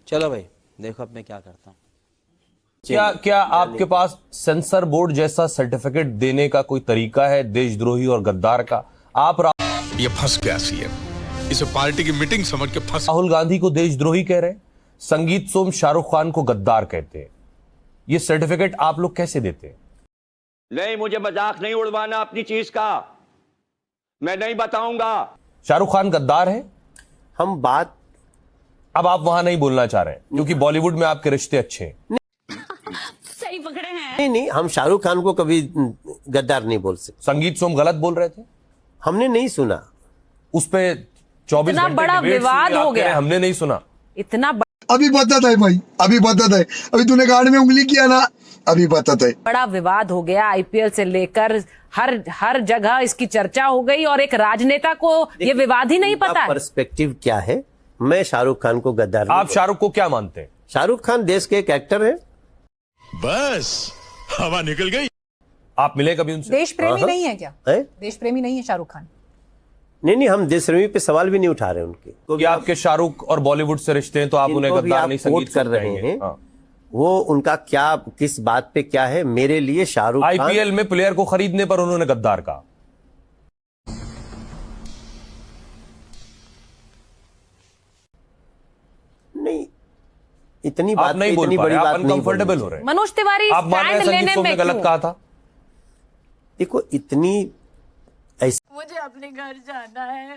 चलो भाई देखो अब मैं क्या करता हूँ। क्या आपके पास सेंसर बोर्ड जैसा सर्टिफिकेट देने का कोई तरीका है देशद्रोही और गद्दार का? आप ये फंस गया सीएम, इसे पार्टी की मीटिंग समझ के फंस। राहुल गांधी को देशद्रोही कह रहे हैं, संगीत सोम शाहरुख खान को गद्दार कहते हैं। ये सर्टिफिकेट आप लोग कैसे देते हैं? नहीं, मुझे मजाक नहीं उड़वाना अपनी चीज का, मैं नहीं बताऊंगा। शाहरुख खान गद्दार है? हम बात अब आप वहां नहीं बोलना चाह रहे हैं क्योंकि बॉलीवुड में आपके रिश्ते अच्छे हैं। सही पकड़े हैं। नहीं, हम शाहरुख खान को कभी गद्दार नहीं बोल सकते। संगीत सोम गलत बोल रहे थे? हमने नहीं सुना। उस पे 24 इतना घंटे बड़ा डिबेट्स विवाद हुए, हो आप कह रहे गया। हैं हमने नहीं सुना। इतना अभी बता है भाई, अभी बता है। अभी तूने गाड़ी में उंगली किया ना, अभी बता है। बड़ा विवाद हो गया, आईपीएल से लेकर हर जगह इसकी चर्चा हो गई और एक राजनेता को ये विवाद ही नहीं पता है। पर्सपेक्टिव क्या है? मैं शाहरुख खान को गद्दार नहीं आप शाहरुख को क्या मानते हैं? शाहरुख खान देश के एक एक्टर है। बस हवा निकल गई। आप मिले कभी उनसे? देश प्रेमी नहीं है क्या? है? देश प्रेमी नहीं है शाहरुख खान? नहीं, हम देश प्रेमी पे सवाल भी नहीं उठा रहे उनके। कि आपके शाहरुख और बॉलीवुड से रिश्ते हैं तो आप उन्हें गद्दार नहीं संगीत कर रहे हैं। वो उनका क्या, किस बात पे क्या है? मेरे लिए शाहरुख खान आईपीएल में प्लेयर को खरीदने पर उन्होंने गद्दार कहा। नहीं, इतनी बात नहीं इतनी बड़ी बात नहीं अनकंफर्टेबल हो रहे हैं। मनोज तिवारी आप मान रहे हैं स्टैंड संगीत लेने सोम ने में गलत क्यों? कहा था? देखो, इतनी मुझे अपने घर जाना है।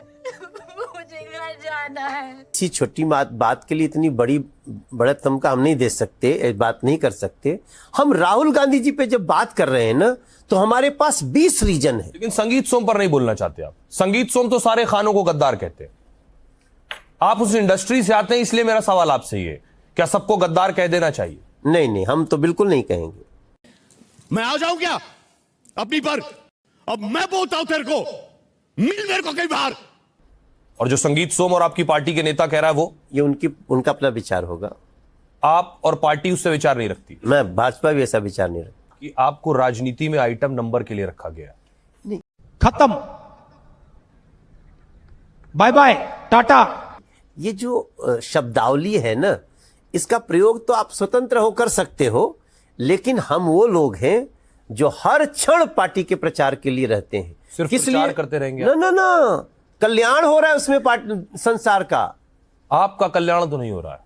मुझे घर जाना है। ऐसी छोटी बात के लिए इतनी बड़ी बढ़त तमका हम नहीं दे सकते, बात नहीं कर सकते। हम राहुल गांधी जी पे जब बात कर रहे हैं ना, तो हमारे पास 20 रीजन है। लेकिन संगीत सोम पर नहीं बोलना चाहते आप। संगीत सोम तो सारे खानों को गद्दार कहते हैं। आप उस इंडस्ट्री से आते हैं, इसलिए मेरा सवाल आपसे ये, क्या सबको गद्दार कह देना चाहिए? नहीं, हम तो बिल्कुल नहीं कहेंगे। मैं आ जाऊं क्या अपनी पर? अब मैं बोलता हूं तेरे को, मिल मेरे को कई बार। और जो संगीत सोम और आपकी पार्टी के नेता कह रहा है वो, ये उनका अपना विचार होगा। आप और पार्टी उससे विचार नहीं रखती? मैं भाजपा भी ऐसा विचार नहीं रखती कि आपको राजनीति में आइटम नंबर के लिए रखा गया। खत्म, बाय बाय, टाटा। ये जो शब्दावली है ना, इसका प्रयोग तो आप स्वतंत्र होकर सकते हो, लेकिन हम वो लोग हैं जो हर क्षण पार्टी के प्रचार के लिए रहते हैं। सिर्फ किस प्रचार लिए करते रहेंगे? ना, कल्याण हो रहा है उसमें संसार का। आपका कल्याण तो नहीं हो रहा है।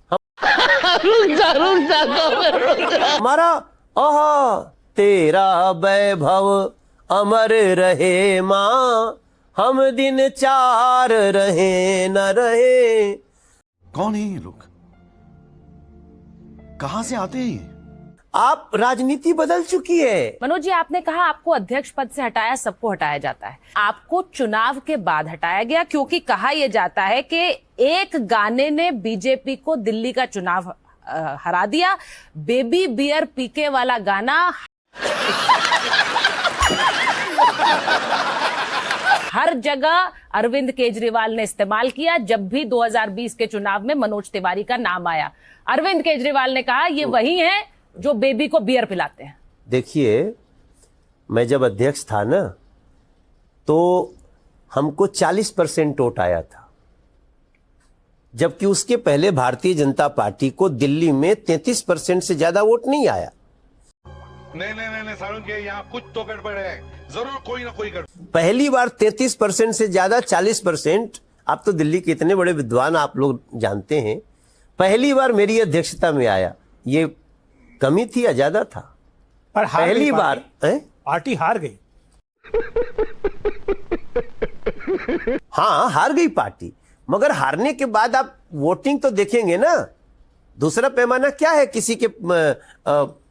हमारा आहा तेरा वैभव अमर रहे मां, हम दिन 4 रहे न रहे। कौन है ये लोग? कहां से आते हैं? आप राजनीति बदल चुकी है। मनोज जी, आपने कहा आपको अध्यक्ष पद से हटाया, सबको हटाया जाता है। आपको चुनाव के बाद हटाया गया क्योंकि कहा यह जाता है कि एक गाने ने बीजेपी को दिल्ली का चुनाव हरा दिया। बेबी बियर पीके वाला गाना हर जगह अरविंद केजरीवाल ने इस्तेमाल किया। जब भी 2020 के चुनाव में मनोज तिवारी का नाम आया, अरविंद केजरीवाल ने कहा ये वही हैं जो बेबी को बियर पिलाते हैं। देखिए, मैं जब अध्यक्ष था ना, तो हमको 40% वोट आया था, जबकि उसके पहले भारतीय जनता पार्टी को दिल्ली में 33% से ज्यादा वोट नहीं आया। नहीं सारुण के यहाँ कुछ तो गड़बड़ है, जरूर कोई ना कोई गड़बड़। पहली बार 33% से ज्यादा 40%। आप तो दिल्ली के इतने बड़े विद्वान, आप लोग जानते हैं, पहली बार मेरी अध्यक्षता में आया। ये कमी थी या ज्यादा था? पर पहली बार पार्टी हार गई। हाँ, हार गई पार्टी, मगर हारने के बाद आप वोटिंग तो देखेंगे ना। दूसरा पैमाना क्या है किसी के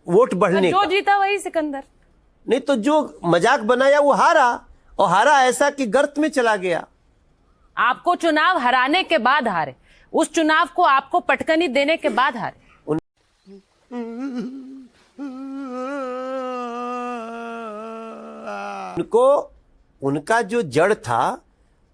वोट बढ़ने जो का? जीता वही सिकंदर। नहीं तो जो मजाक बनाया वो हारा, और हारा ऐसा कि गर्त में चला गया। आपको चुनाव हराने के बाद हारे, उस चुनाव को आपको पटकनी देने के बाद हारे। उनका जो जड़ था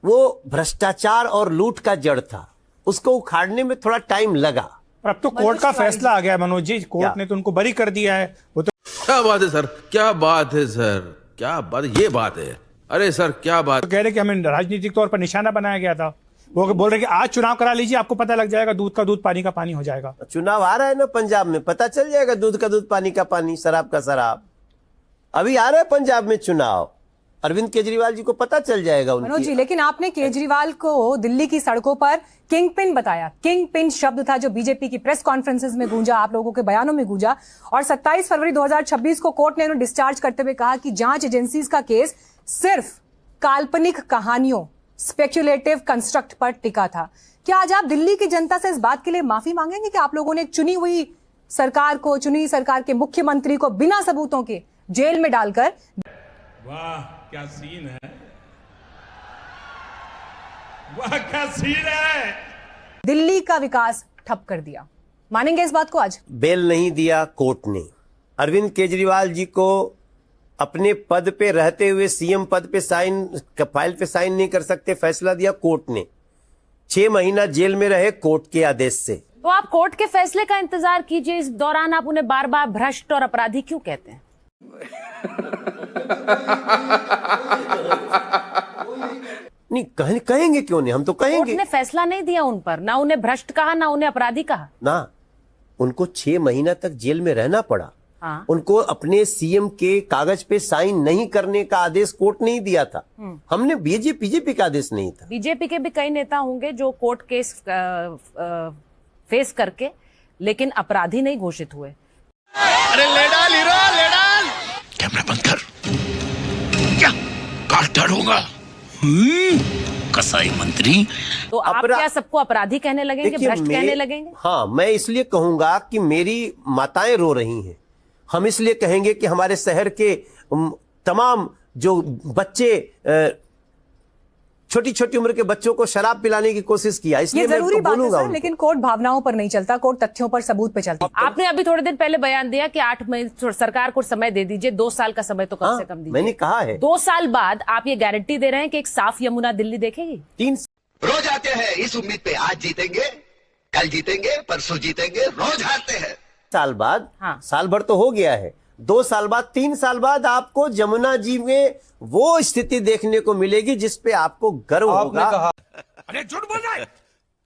वो भ्रष्टाचार और लूट का जड़ था, उसको उखाड़ने में थोड़ा टाइम लगा। पर अब तो कोर्ट का फैसला आ गया मनोज जी, कोर्ट ने तो उनको बरी कर दिया है। वो तो क्या बात है सर, क्या बात है सर, क्या बात, ये बात है। अरे सर क्या बात। कह रहे कि हमें राजनीतिक तौर पर निशाना बनाया गया था। वो बोल रहे कि आज चुनाव करा लीजिए, आपको पता लग जाएगा, दूध का दूध पानी का पानी हो जाएगा। चुनाव आ रहा है ना पंजाब में, पता चल जाएगा, दूध का दूध पानी का पानी, शराब का शराब। अभी आ रहा है पंजाब में चुनाव, अरविंद केजरीवाल जी को पता चल जाएगा मनोज जी, लेकिन आपने केजरीवाल को दिल्ली की सड़कों पर किंग पिन बताया। किंग पिन शब्द था जो बीजेपी की प्रेस कॉन्फ्रेंसेस में गूंजा, आप लोगों के बयानों में गूंजा, और 27 फरवरी 2026 को कोर्ट ने उन्हें डिस्चार्ज करते हुए कहा कि जांच एजेंसीज का केस सिर्फ काल्पनिक कहानियों, स्पेक्युलेटिव कंस्ट्रक्ट पर टिका था। क्या आज आप दिल्ली की जनता से इस बात के लिए माफी मांगेंगे कि आप लोगों ने एक चुनी हुई सरकार को, चुनी सरकार के मुख्यमंत्री को बिना सबूतों के जेल में डालकर? वाह क्या सीन है, वाह क्या सीन है, दिल्ली का विकास ठप कर दिया। मानेंगे इस बात को? आज बेल नहीं दिया कोर्ट ने। अरविंद केजरीवाल जी को अपने पद पे रहते हुए सीएम पद पे फाइल पे साइन नहीं कर सकते, फैसला दिया कोर्ट ने। 6 महीना जेल में रहे कोर्ट के आदेश से। तो आप कोर्ट के फैसले का इंतजार कीजिए, इस दौरान आप उन्हें बार बार भ्रष्ट और अपराधी क्यों कहते हैं? नहीं कहेंगे क्यों नहीं, हम तो कहेंगे। कोर्ट ने फैसला नहीं दिया उन पर, ना उन्हें भ्रष्ट कहा ना उन्हें अपराधी कहा ना। उनको 6 महीना तक जेल में रहना पड़ा। हाँ। उनको अपने सीएम के कागज पे साइन नहीं करने का आदेश कोर्ट नहीं दिया था। हमने बीजेपी का आदेश नहीं था। बीजेपी के भी कई नेता होंगे जो कोर्ट केस फेस करके लेकिन अपराधी नहीं घोषित हुए। अरे ले डाल हीरो, ले डाल। कैमरा बंद कर। क्या काट डालूंगा? कसाई मंत्री। तो आप क्या सबको अपराधी कहने लगेंगे, भ्रष्ट कहने लगेंगे? हाँ, मैं इसलिए कहूंगा कि मेरी माताएं रो रही हैं। हम इसलिए कहेंगे कि हमारे शहर के तमाम जो बच्चे, छोटी छोटी उम्र के बच्चों को शराब पिलाने की कोशिश किया, इसलिए मैं जरूरी बात है बोलूंगा। सर, लेकिन कोर्ट भावनाओं पर नहीं चलता, कोर्ट तथ्यों पर, सबूत पे चलता। आपने अभी थोड़े दिन पहले बयान दिया कि 8 महीने सरकार को समय दे दीजिए, 2 साल का समय तो कम से कम दीजिए। मैंने कहा है 2 साल बाद आप ये गारंटी दे रहे हैं कि एक साफ यमुना दिल्ली देखेगी? 3 रोज आते हैं इस उम्मीद पे, आज जीतेंगे, कल जीतेंगे, परसों जीतेंगे, रोज हारते हैं। साल बाद, हाँ। साल भर तो हो गया है, 2 साल बाद, 3 साल बाद आपको जमुना जी में वो स्थिति देखने को मिलेगी जिस पे आपको गर्व होगा। अरे झूठ बोल रहा है,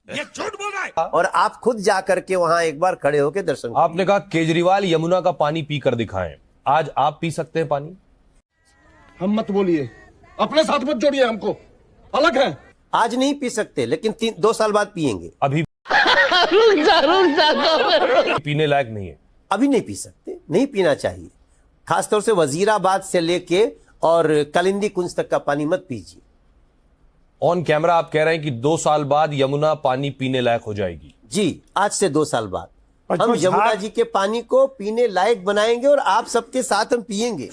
ये झूठ बोल रहा है। और आप खुद जा करके वहां एक बार खड़े होकर दर्शन। आपने कहा केजरीवाल यमुना का पानी पीकर दिखाएं, आज आप पी सकते हैं पानी? हम मत बोलिए, अपने साथ मत जोड़िए, हमको अलग है। आज नहीं पी सकते, लेकिन 2 साल बाद पिएंगे। अभी पीने लायक नहीं है, अभी नहीं पी सकते, नहीं पीना चाहिए। खासतौर से वजीराबाद से लेके और कलिंदी कुंज तक का पानी मत पीजिए। ऑन कैमरा आप कह रहे हैं कि 2 साल बाद यमुना पानी पीने लायक हो जाएगी? जी, आज से 2 साल बाद हम यमुना जी के पानी को पीने लायक बनाएंगे और आप सबके साथ हम पिएंगे।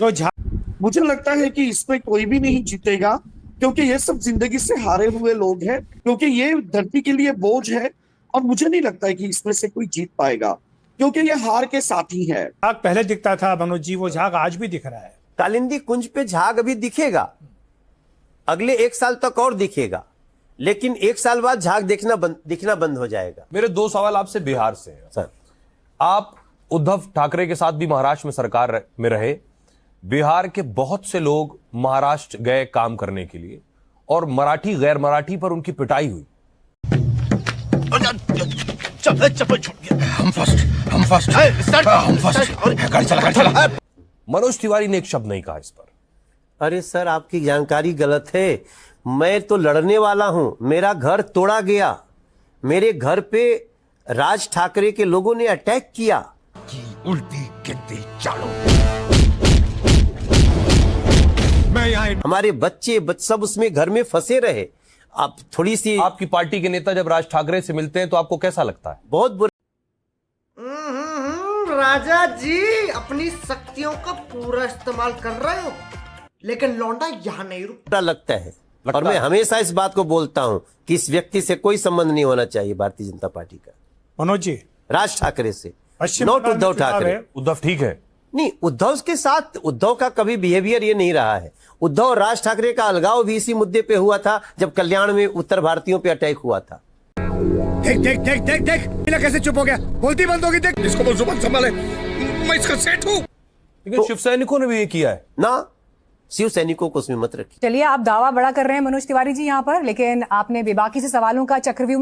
मुझे लगता है कि इसमें कोई भी नहीं जीतेगा, क्योंकि ये सब जिंदगी से हारे हुए लोग हैं, क्योंकि ये धरती के लिए बोझ है। और मुझे नहीं लगता है कि इसमें से कोई जीत पाएगा, क्योंकि ये हार के साथी है। झाग पहले दिखता था मनोज जी, वो झाग आज भी दिख रहा है। कालिंदी कुंज पे झाग अभी दिखेगा, अगले 1 साल तक और दिखेगा, लेकिन 1 साल बाद झाग दिखना बंद हो जाएगा। मेरे 2 सवाल आपसे बिहार से हैं। सर, आप उद्धव ठाकरे के साथ भी महाराष्ट्र में सरकार में रहे, बिहार के बहुत से लोग महाराष्ट्र गए काम करने के लिए और मराठी गैर मराठी पर उनकी पिटाई हुई। चप्पल छूट गया। हम फर्स्ट गाड़ी चला। मनोज तिवारी ने एक शब्द नहीं कहा इस पर। अरे सर, आपकी जानकारी गलत है। मैं तो लड़ने वाला हूं, मेरा घर तोड़ा गया, मेरे घर पे राज ठाकरे के लोगों ने अटैक किया। उल्टी गिनती चालू। हमारे बच्चे सब उसमें घर में फंसे रहे। आप थोड़ी सी, आपकी पार्टी के नेता जब राज ठाकरे से मिलते हैं तो आपको कैसा लगता है? बहुत बुरा। राजा जी अपनी शक्तियों का पूरा इस्तेमाल कर रहे हो, लेकिन लौंडा यहाँ नहीं रुकता लगता है। और मैं हमेशा इस बात को बोलता हूं कि इस व्यक्ति से कोई संबंध नहीं होना चाहिए भारतीय जनता पार्टी का, मनोज जी, राज ठाकरे से, नॉट उद्धव ठाकरे। उद्धव ठीक है? नहीं, उद्धव के साथ उद्धव का कभी बिहेवियर ये नहीं रहा है। उद्धव और राज ठाकरे का अलगाव भी इसी मुद्दे पे हुआ था जब कल्याण में उत्तर भारतीयों पे अटैक हुआ था। देख देख देख देख देख कैसे चुप हो गया, बोलती बंद होगी। देख इसको बोल, जुबान संभाले, मैं इसका सेठ हूं। लेकिन शिव सैनिकों ने भी ये किया है ना। शिव सैनिकों को उसमें मत रखिए। चलिए, आप दावा बड़ा कर रहे हैं मनोज तिवारी जी यहाँ पर, लेकिन आपने बेबाकी से सवालों का चक्रव्यूह में